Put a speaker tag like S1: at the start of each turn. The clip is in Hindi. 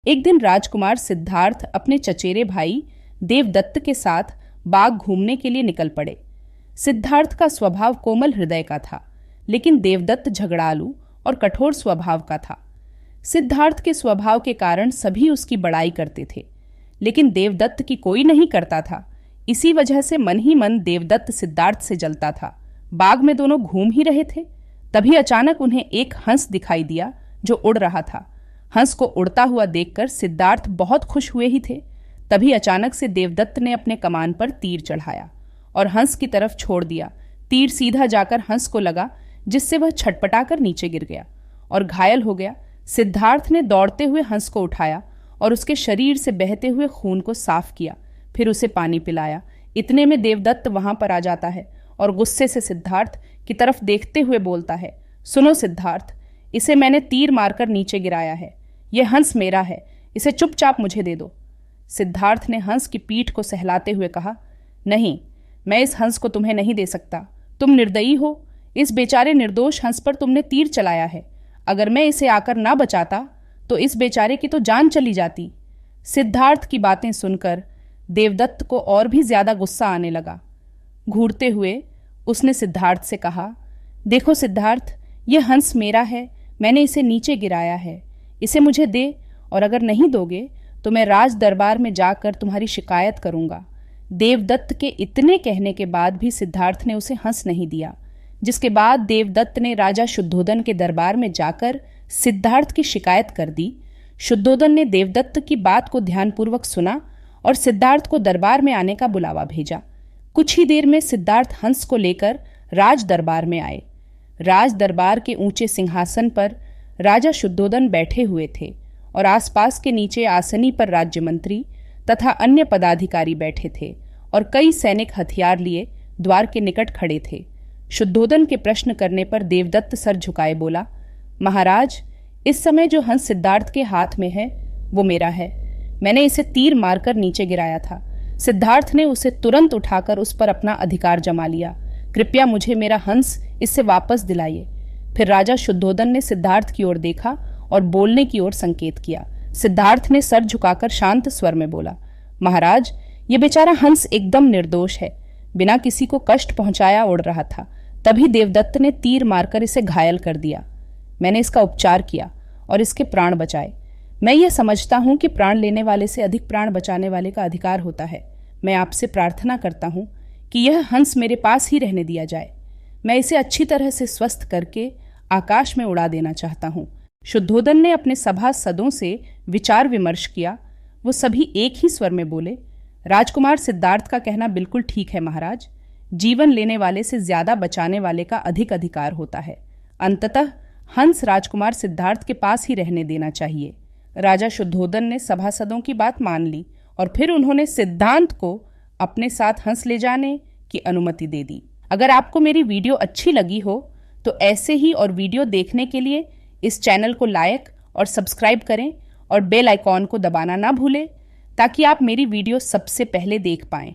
S1: एक दिन राजकुमार सिद्धार्थ अपने चचेरे भाई देवदत्त के साथ बाग घूमने के लिए निकल पड़े। सिद्धार्थ का स्वभाव कोमल हृदय का था, लेकिन देवदत्त झगड़ालू और कठोर स्वभाव का था। सिद्धार्थ के स्वभाव के कारण सभी उसकी बड़ाई करते थे, लेकिन देवदत्त की कोई नहीं करता था। इसी वजह से मन ही मन देवदत्त सिद्धार्थ से जलता था। बाग में दोनों घूम ही रहे थे, तभी अचानक उन्हें एक हंस दिखाई दिया जो उड़ रहा था। हंस को उड़ता हुआ देखकर सिद्धार्थ बहुत खुश हुए ही थे। तभी अचानक से देवदत्त ने अपने कमान पर तीर चढ़ाया और हंस की तरफ छोड़ दिया। तीर सीधा जाकर हंस को लगा, जिससे वह छटपटाकर नीचे गिर गया और घायल हो गया। सिद्धार्थ ने दौड़ते हुए हंस को उठाया और उसके शरीर से बहते हुए खून को साफ किया, फिर उसे पानी पिलाया। इतने में देवदत्त वहां पर आ जाता है और गुस्से से सिद्धार्थ की तरफ देखते हुए बोलता है, सुनो सिद्धार्थ, इसे मैंने तीर मारकर नीचे गिराया है। यह हंस मेरा है, इसे चुपचाप मुझे दे दो। सिद्धार्थ ने हंस की पीठ को सहलाते हुए कहा, नहीं, मैं इस हंस को तुम्हें नहीं दे सकता। तुम निर्दयी हो। इस बेचारे निर्दोष हंस पर तुमने तीर चलाया है। अगर मैं इसे आकर ना बचाता तो इस बेचारे की तो जान चली जाती। सिद्धार्थ की बातें सुनकर देवदत्त को और भी ज्यादा गुस्सा आने लगा। घूरते हुए उसने सिद्धार्थ से कहा, देखो सिद्धार्थ, यह हंस मेरा है, मैंने इसे नीचे गिराया है। इसे मुझे दे, और अगर नहीं दोगे तो मैं राज दरबार में जाकर तुम्हारी शिकायत करूंगा। देवदत्त के इतने कहने के बाद भी सिद्धार्थ ने उसे हंस नहीं दिया, जिसके बाद देवदत्त ने राजा शुद्धोदन के दरबार में जाकर सिद्धार्थ की शिकायत कर दी। शुद्धोदन ने देवदत्त की बात को ध्यानपूर्वक सुना और सिद्धार्थ को दरबार में आने का बुलावा भेजा। कुछ ही देर में सिद्धार्थ हंस को लेकर राज दरबार में आए। राज दरबार के ऊंचे सिंहासन पर राजा शुद्धोदन बैठे हुए थे और आसपास के नीचे आसनी पर राज्य मंत्री तथा अन्य पदाधिकारी बैठे थे और कई सैनिक हथियार लिए द्वार के निकट खड़े थे। शुद्धोदन के प्रश्न करने पर देवदत्त सर झुकाए बोला, महाराज, इस समय जो हंस सिद्धार्थ के हाथ में है वो मेरा है। मैंने इसे तीर मारकर नीचे गिराया था। सिद्धार्थ ने उसे तुरंत उठाकर उस पर अपना अधिकार जमा लिया। कृपया मुझे मेरा हंस इससे वापस दिलाइए। फिर राजा शुद्धोदन ने सिद्धार्थ की ओर देखा और बोलने की ओर संकेत किया। सिद्धार्थ ने सर झुकाकर शांत स्वर में बोला, महाराज, ये बेचारा हंस एकदम निर्दोष है, बिना किसी को कष्ट पहुंचाया उड़ रहा था। तभी देवदत्त ने तीर मारकर इसे घायल कर दिया। मैंने इसका उपचार किया और इसके प्राण बचाए। मैं यह समझता हूं कि प्राण लेने वाले से अधिक प्राण बचाने वाले का अधिकार होता है। मैं आपसे प्रार्थना करता हूं कि यह हंस मेरे पास ही रहने दिया जाए। मैं इसे अच्छी तरह से स्वस्थ करके आकाश में उड़ा देना चाहता हूं। शुद्धोदन ने अपने सभासदों से विचार विमर्श किया। वो सभी एक ही स्वर में बोले, राजकुमार सिद्धार्थ का कहना बिल्कुल ठीक है महाराज। जीवन लेने वाले से ज्यादा बचाने वाले का अधिक अधिकार होता है। अंततः हंस राजकुमार सिद्धार्थ के पास ही रहने देना चाहिए। राजा शुद्धोदन ने सभासदों की बात मान ली और फिर उन्होंने सिद्धांत को अपने साथ हंस ले जाने की अनुमति दे दी। अगर आपको मेरी वीडियो अच्छी लगी हो तो ऐसे ही और वीडियो देखने के लिए इस चैनल को लाइक और सब्सक्राइब करें और बेल आइकॉन को दबाना ना भूलें, ताकि आप मेरी वीडियो सबसे पहले देख पाएं।